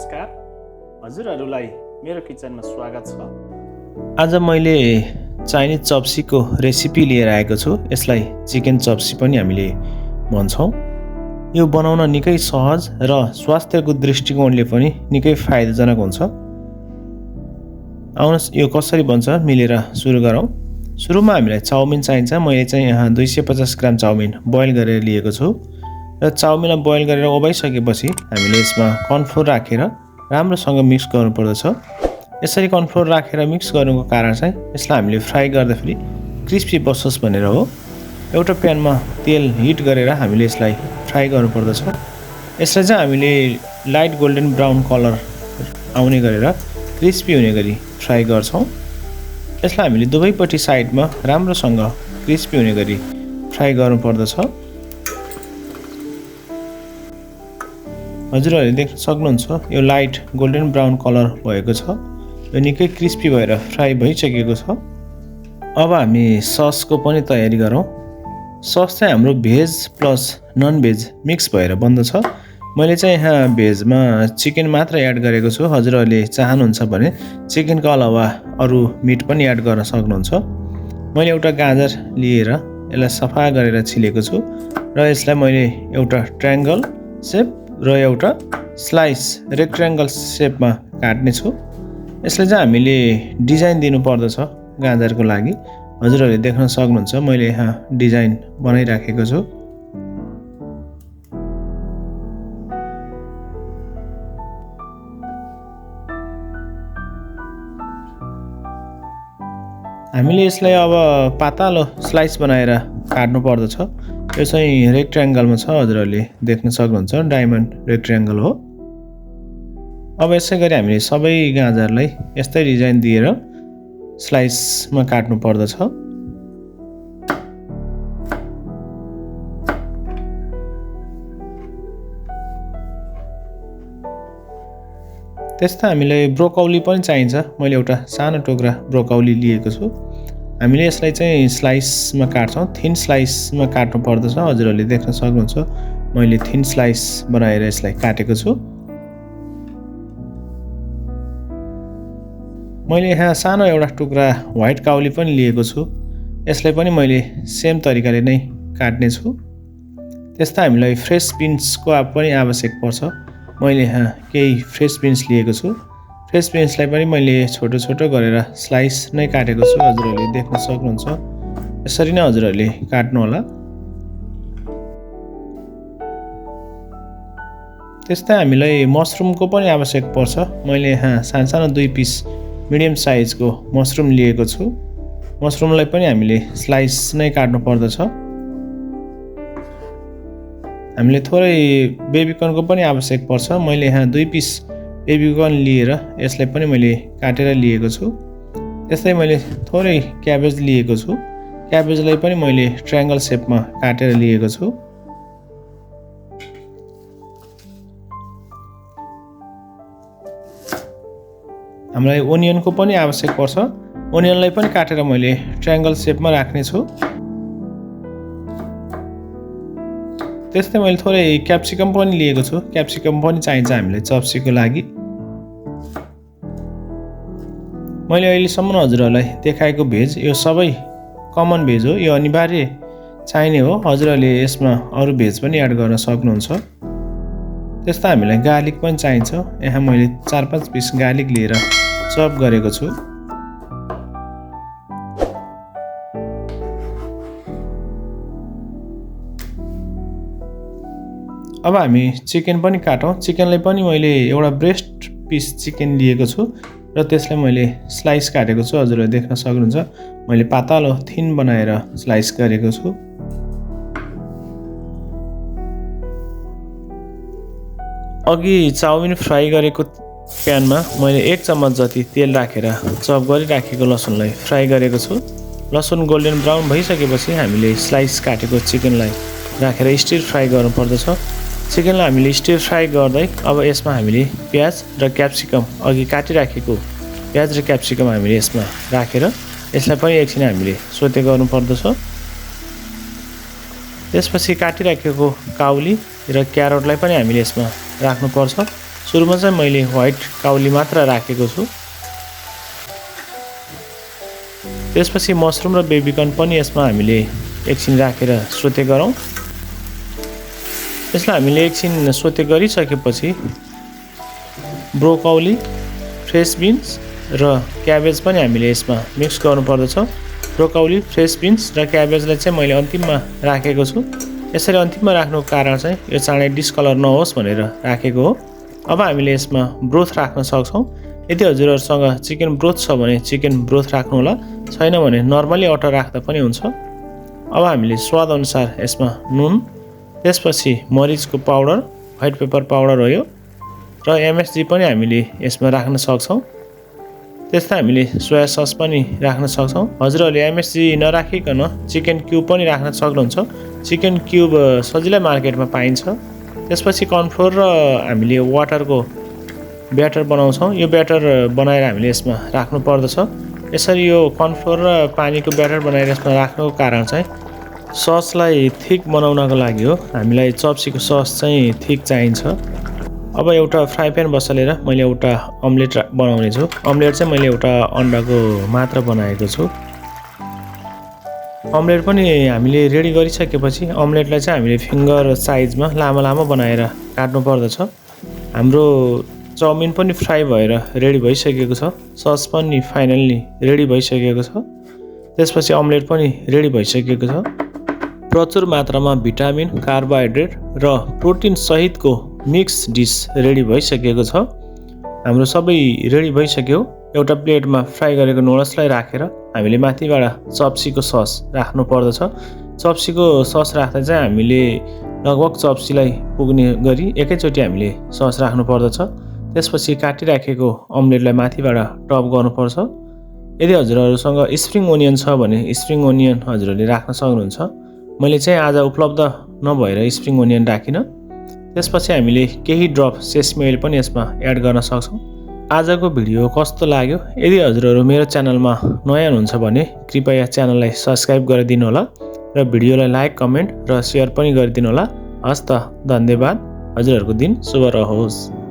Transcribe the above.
नमस्कार, हजुरहरूलाई मेरो किचनमा स्वागत छ। आज मैले चाइनिज चप्सीको रेसिपी लिएर आएको छु। यसलाई चिकन चप्सी पनि हामीले भन्छौँ। यो बनाउन निकै सहज र स्वास्थ्यको दृष्टिकोणले पनि निकै फाइदाजनक हुन्छ। आउनुहोस् यो कसरी बन्छ मिलेर सुरु गरौँ। सुरुमा हामीलाई चाउमिन चाहिन्छ। मैले चाहिँ यहाँ 250 ग्राम चाउमिन बोइल गरेर लिएको छु र चाउमिनलाई बोइल गरेर उबालिसकेपछि हामीले यसमा कर्नफ्लोर राखेर राम्रोसँग मिक्स गर्नुपर्दछ। यसरी कर्नफ्लोर राखेर मिक्स गर्नुको कारण चाहिँ यसलाई हामीले फ्राई गर्दाखेरि क्रिस्पी बसोस् भनेर हो। एउटा प्यानमा तेल हिट गरेर हामीले यसलाई फ्राई गर्नुपर्दछ। यसलाई चाहिँ हामीले लाइट गोल्डन ब्राउन कलर आउने गरेर क्रिस्पी हुने गरी फ्राई गर्छौँ। यसलाई हामीले दुवैपट्टि साइडमा राम्रोसँग क्रिस्पी हुने गरी फ्राई गर्नुपर्दछ। हजुरहरूले देख्न सक्नुहुन्छ यो लाइट गोल्डन ब्राउन कलर भएको छ। यो निकै क्रिस्पी भएर फ्राई भइसकेको छ। अब हामी ससको पनि तयारी गरौँ। सस चाहिँ हाम्रो veg plus non veg mix भएर बन्दछ। मैले चाहिँ यहाँ भेजमा चिकन मात्र एड गरेको छु। हजुरहरूले चाहनुहुन्छ भने चिकनको अलावा अरू मिट पनि एड गर्न सक्नुहुन्छ। मैले एउटा गाजर लिएर यसलाई सफा गरेर छिलेको छु र यसलाई मैले एउटा ट्रायङ्गल सेप र एउटा स्लाइस रेक्ट्याङ्गल सेपमा काट्ने छु। यसलाई चाहिँ हामीले डिजाइन दिनुपर्दछ गाजरको लागि। हजुरहरूले देख्न सक्नुहुन्छ मैले यहाँ डिजाइन बनाइराखेको छु। हामीले यसलाई अब पातलो स्लाइस बनाएर काट्नु पर्दछ। यो चाहिँ रेक्ट्याङ्गलमा छ, हजुरहरूले देख्न सक्नुहुन्छ डायमन्ड रेक्ट्याङ्गल हो। अब यसै गरी हामीले सबै गाजरलाई यस्तै डिजाइन दिएर स्लाइसमा काट्नु पर्दछ। त्यस्तै हामीलाई ब्रोकौली पनि चाहिन्छ। मैले एउटा सानो टुक्रा ब्रोकौली लिएको छु। हामीले यसलाई चाहिँ स्लाइसमा काट्छौँ, थिन स्लाइसमा काट्नु पर्दछ। हजुरहरूले देख्न सक्नुहुन्छ मैले थिन स्लाइस बनाएर यसलाई काटेको छु। मैले यहाँ सानो एउटा टुक्रा व्हाइट काउली पनि लिएको छु। यसलाई पनि मैले सेम तरिकाले नै काट्ने छु। त्यस्तै हामीलाई फ्रेस बिन्सको पनि आवश्यक पर्छ। मैले यहाँ केही फ्रेस बिन्स लिएको छु। फ्रेस बिन्सलाई पनि मैले छोटो छोटो गरेर स्लाइस नै काटेको छु। हजुरहरूले देख्न सक्नुहुन्छ यसरी नै हजुरहरूले काट्नु होला। त्यस्तै हामीलाई मसरुमको पनि आवश्यक पर्छ। मैले यहाँ सानो सानो 2 पिस मिडियम साइजको मसरुम लिएको छु। मसरुमलाई पनि हामीले स्लाइस नै काट्नु पर्दछ। हामीले थोरै बेबीकर्नको पनि आवश्यक पर्छ। मैले यहाँ 2 पिस बेबीकर्न लिएर यसलाई पनि मैले काटेर लिएको छु। त्यस्तै मैले थोरै क्याबेज लिएको छु। क्याबेजलाई पनि मैले ट्रायङ्गल सेपमा काटेर लिएको छु। हामीलाई ओनियनको पनि आवश्यक पर्छ। ओनियनलाई पनि काटेर मैले ट्रायङ्गल सेपमा राख्ने छु। त्यस्तै मैले थोरै क्याप्सिकम पनि लिएको छु। क्याप्सिकम पनि चाहिन्छ हामीलाई चप्सीको लागि। मैले अहिलेसम्म हजुरहरूलाई देखाएको भेज यो सबै कमन भेज हो। यो अनिवार्य चाहिने हो। हजुरहरूले यसमा अरू भेज पनि एड गर्न सक्नुहुन्छ। त्यस्तै हामीलाई गार्लिक पनि चाहिन्छ। यहाँ मैले 4-5 पिस गार्लिक लिएर चप गरेको छु। अब हामी चिकन पनि काटौँ। चिकनलाई पनि मैले एउटा ब्रेस्ट पिस चिकन लिएको छु र त्यसलाई मैले स्लाइस काटेको छु। हजुरहरूले देख्न सक्नुहुन्छ मैले पातलो थिन बनाएर स्लाइस गरेको छु। अघि चाउमिन फ्राई गरेको प्यानमा मैले 1 चम्मच जति तेल राखेर चप गरिराखेको लसुनलाई फ्राई गरेको छु। लसुन गोल्डन ब्राउन भइसकेपछि हामीले स्लाइस काटेको चिकनलाई राखेर स्टिर फ्राई गर्नुपर्दछ। चिकनलाई हामीले स्टिर फ्राई गर्दै अब यसमा हामीले प्याज र क्याप्सिकम अघि काटिराखेको प्याज र क्याप्सिकम हामीले यसमा राखेर यसलाई पनि एकछिन हामीले सोते गर्नुपर्दछ। त्यसपछि काटिराखेको काउली र क्यारोटलाई पनि हामीले यसमा राख्नुपर्छ। सुरुमा चाहिँ मैले व्हाइट काउली मात्र राखेको छु। त्यसपछि मसरुम र बेबीकर्न पनि यसमा हामीले एकछिन राखेर सोते गरौँ। यसलाई हामीले एकछिन सोते गरिसकेपछि ब्रोकौली, फ्रेस बिन्स र क्याबेज पनि हामीले यसमा मिक्स गर्नुपर्दछ। ब्रोकौली, फ्रेस बिन्स र क्याबेजलाई चाहिँ मैले अन्तिममा राखेको छु। यसरी अन्तिममा राख्नुको कारण चाहिँ यो चाँडै डिस्कलर नहोस् भनेर राखेको हो। अब हामीले यसमा ब्रोथ राख्न सक्छौँ। यदि हजुरहरूसँग चिकन ब्रोथ छ भने चिकन ब्रोथ राख्नु होला, छैन भने नर्मली अटा राख्दा पनि हुन्छ। अब हामीले स्वाद अनुसार यसमा नुन, त्यसपछि मरिचको पाउडर, व्हाइट पेपर पाउडर हो यो, र एमएसजी पनि हामीले यसमा राख्न सक्छौँ। त्यस्तै हामीले सोया सस पनि राख्न सक्छौँ। हजुरहरूले एमएसजी नराखिकन चिकन क्युब पनि राख्न सक्नुहुन्छ। चिकन क्युब सजिलै मार्केटमा पाइन्छ। त्यसपछि कर्नफ्लोर र हामीले वाटरको ब्याटर बनाउँछौँ। यो ब्याटर बनाएर हामीले यसमा राख्नु पर्दछ। यसरी यो कर्नफ्लोर र पानीको ब्याटर बनाएर यसमा राख्नुको कारण चाहिँ ससलाई थिक बनाउनको लागि हो। हामीलाई चप्सीको सस चाहिँ थिक चाहिन्छ। अब एउटा फ्राई प्यान बसालेर मैले एउटा अम्लेट बनाउने छु। अम्लेट चाहिँ मैले एउटा अन्डाको मात्र बनाएको छु। अम्लेट पनि हामीले रेडी गरिसकेपछि अम्लेटलाई चाहिँ हामीले फिङ्गर साइजमा लामो लामो बनाएर काट्नु पर्दछ। हाम्रो चाउमिन पनि फ्राई भएर रेडी भइसकेको छ। सस पनि फाइनल्ली रेडी भइसकेको छ। त्यसपछि अम्लेट पनि रेडी भइसकेको छ। प्रचुर मात्रामा भिटामिन, कार्बोहाइड्रेट र प्रोटिन सहितको मिक्स डिस रेडी भइसकेको छ। हाम्रो सबै रेडी भइसक्यो। एउटा प्लेटमा फ्राई गरेको नुडल्सलाई राखेर हामीले माथिबाट चप्सीको सस राख्नु पर्दछ। चप्सीको सस राख्दा चाहिँ हामीले लगभग चप्सीलाई पुग्ने गरी एकैचोटि हामीले सस राख्नु पर्दछ। त्यसपछि काटिराखेको अम्लेटलाई माथिबाट टप गर्नुपर्छ। यदि हजुरहरूसँग स्प्रिङ ओनियन छ भने स्प्रिङ ओनियन हजुरहरूले राख्न सक्नुहुन्छ। मैले चाहिँ आज उपलब्ध नभएर स्प्रिङ ओनियन राखिनँ। त्यसपछि हामीले केही ड्रप सेसमी ओइल पनि यसमा एड गर्न सक्छौँ। आजको भिडियो कस्तो लाग्यो? यदि हजुरहरू मेरो च्यानलमा नयाँ हुनुहुन्छ भने कृपया च्यानललाई सब्सक्राइब गरिदिनु होला र भिडियोलाई लाइक, कमेन्ट र सेयर पनि गरिदिनु होला। हस् त, धन्यवाद। हजुरहरूको दिन शुभ रहोस्।